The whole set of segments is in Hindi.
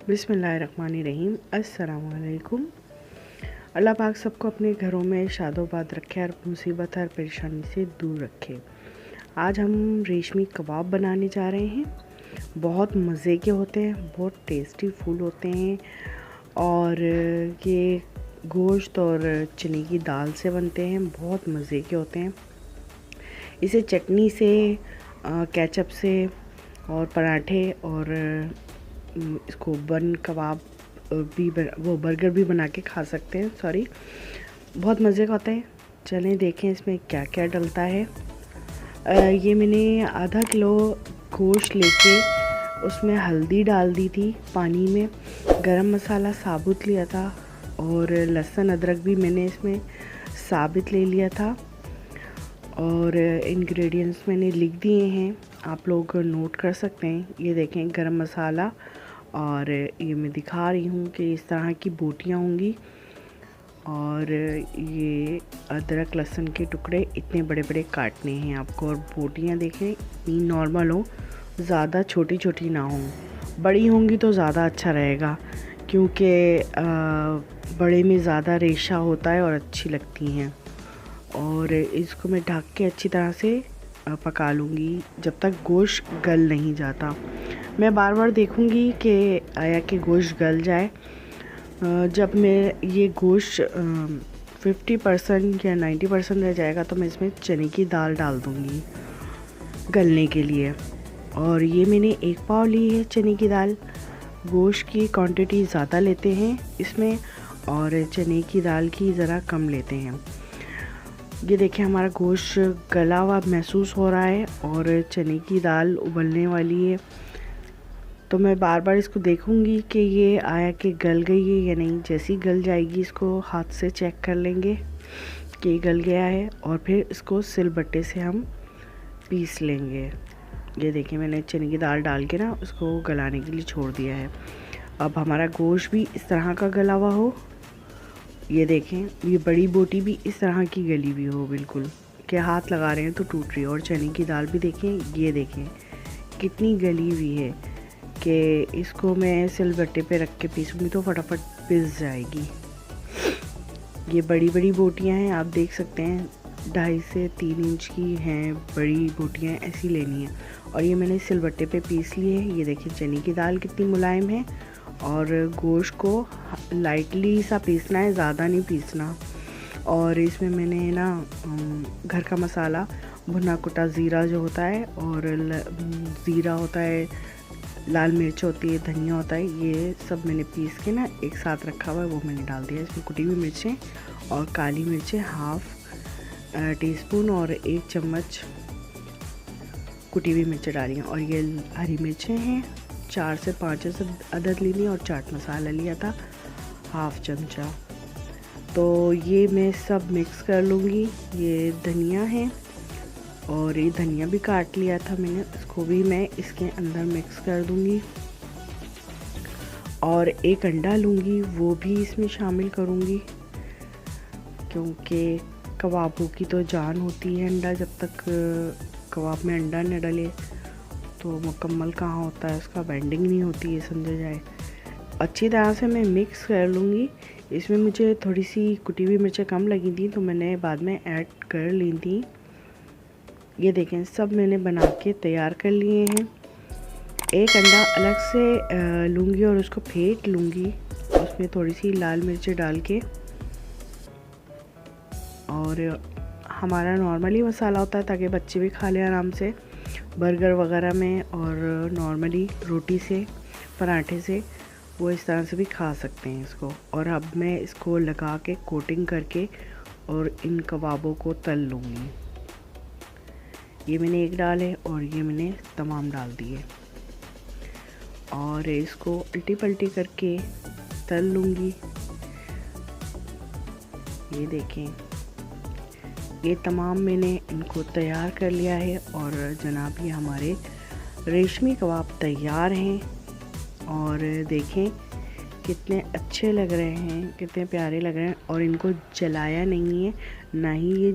बिस्मिल्लाहिर्रहमानिर्रहीम। अस्सलामुअलैकुम। अल्लाह पाक सबको अपने घरों में शादोबाद रखे और मुसीबत और परेशानी से दूर रखे। आज हम रेशमी कबाब बनाने जा रहे हैं। बहुत मज़े के होते हैं, बहुत टेस्टी फूल होते हैं और ये गोश्त और चने की दाल से बनते हैं। बहुत मज़े के होते हैं। इसे चटनी से, केचप से और पराठे और इसको बन कबाब भी वो बर्गर भी बना के खा सकते हैं। सॉरी, बहुत मज़े का होता है। चलें देखें इसमें क्या क्या डलता है। ये मैंने आधा किलो गोश्त लेके उसमें हल्दी डाल दी थी पानी में, गरम मसाला साबुत लिया था और लहसुन अदरक भी मैंने इसमें साबित ले लिया था और इंग्रेडिएंट्स मैंने लिख दिए हैं, आप लोग नोट कर सकते हैं। ये देखें गरम मसाला और ये मैं दिखा रही हूँ कि इस तरह की बोटियाँ होंगी और ये अदरक लहसुन के टुकड़े इतने बड़े बड़े काटने हैं आपको। और बोटियाँ देखें इतनी नॉर्मल हो, ज़्यादा छोटी छोटी ना हो। बड़ी होंगी तो ज़्यादा अच्छा रहेगा क्योंकि बड़े में ज़्यादा रेशा होता है और अच्छी लगती हैं। और इसको मैं ढक के अच्छी तरह से पका लूँगी जब तक गोश्त गल नहीं जाता। मैं बार बार देखूँगी कि आया कि गोश्त गल जाए। जब मैं ये गोश्त 50% या 90% रह जाएगा तो मैं इसमें चने की दाल डाल दूँगी गलने के लिए। और ये मैंने 1 पाव ली है चने की दाल। गोश्त की क्वांटिटी ज़्यादा लेते हैं इसमें और चने की दाल की ज़रा कम लेते हैं। ये देखिए हमारा गोश्त गला हुआ महसूस हो रहा है और चने की दाल उबलने वाली है। तो मैं बार बार इसको देखूंगी कि ये आया कि गल गई है या नहीं। जैसी गल जाएगी इसको हाथ से चेक कर लेंगे कि गल गया है और फिर इसको सिलबट्टे से हम पीस लेंगे। ये देखिए मैंने चने की दाल डाल के ना उसको गलाने के लिए छोड़ दिया है। अब हमारा गोश्त भी इस तरह का गला हुआ हो। ये देखें ये बड़ी बोटी भी इस तरह की गली हुई हो बिल्कुल कि हाथ लगा रहे हैं तो टूट रही है। और चने की दाल भी देखें, ये देखें कितनी गली हुई है कि इसको मैं सिलबट्टे पे रख के पीसूँगी तो फटाफट पिस जाएगी। ये बड़ी बड़ी बोटियां हैं, आप देख सकते हैं 2.5 से 3 इंच की हैं बड़ी बोटियां, ऐसी लेनी है। और ये मैंने सिलबट्टे पे पीस लिए है। ये देखिए चने की दाल कितनी मुलायम है और गोश्त को लाइटली सा पीसना है, ज़्यादा नहीं पीसना। और इसमें मैंने ना घर का मसाला भुना कुटा ज़ीरा जो होता है और ज़ीरा होता है, लाल मिर्च होती है, धनिया होता है, ये सब मैंने पीस के ना एक साथ रखा हुआ है, वो मैंने डाल दिया। इसमें कुटी हुई मिर्चें और काली मिर्चें 1/2 टीस्पून और 1 चम्मच कुटी हुई मिर्चें डाली हैं। और ये हरी मिर्चें हैं 4 से 5 अदद ली और चाट मसाला लिया था 1/2 चमचा। तो ये मैं सब मिक्स कर लूँगी। ये धनिया है और ये धनिया भी काट लिया था मैंने, इसको भी मैं इसके अंदर मिक्स कर दूँगी। और 1 अंडा लूँगी, वो भी इसमें शामिल करूँगी क्योंकि कबाबों की तो जान होती है अंडा। जब तक कबाब में अंडा न डले तो मुकम्मल कहाँ होता है, उसका बेंडिंग नहीं होती है समझा जाए। अच्छी तरह से मैं मिक्स कर लूँगी। इसमें मुझे थोड़ी सी कुटी हुई मिर्चें कम लगी थी तो मैंने बाद में ऐड कर ली थी। ये देखें सब मैंने बना के तैयार कर लिए हैं। 1 अंडा अलग से लूँगी और उसको फेंट लूँगी, उसमें थोड़ी सी लाल मिर्चें डाल के। और हमारा नॉर्मली मसाला होता है ताकि बच्चे भी खा लें आराम से बर्गर वगैरह में, और नॉर्मली रोटी से पराठे से वो इस तरह से भी खा सकते हैं इसको। और अब मैं इसको लगा के कोटिंग करके और इन कबाबों को तल लूँगी। ये मैंने 1 डाले और ये मैंने तमाम डाल दिए और इसको उल्टी पलटी करके तल लूँगी। ये देखें ये तमाम मैंने इनको तैयार कर लिया है और जनाब ये हमारे रेशमी कबाब तैयार हैं और देखें कितने अच्छे लग रहे हैं, कितने प्यारे लग रहे हैं। और इनको जलाया नहीं है, ना ही ये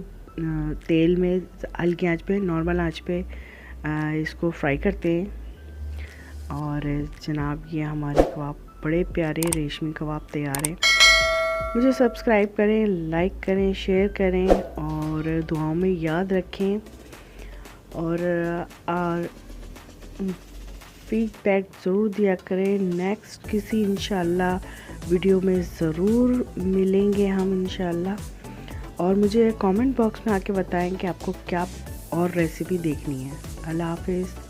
तेल में हल्की आंच पे, नॉर्मल आंच पे इसको फ्राई करते हैं। और जनाब ये हमारे कबाब बड़े प्यारे रेशमी कबाब तैयार हैं। मुझे सब्सक्राइब करें, लाइक करें, शेयर करें और दुआओं में याद रखें। और फीडबैक ज़रूर दिया करें। नेक्स्ट किसी इंशाल्लाह वीडियो में ज़रूर मिलेंगे हम इंशाल्लाह। और मुझे कमेंट बॉक्स में आके बताएं कि आपको क्या और रेसिपी देखनी है। अल्लाह हाफिज़।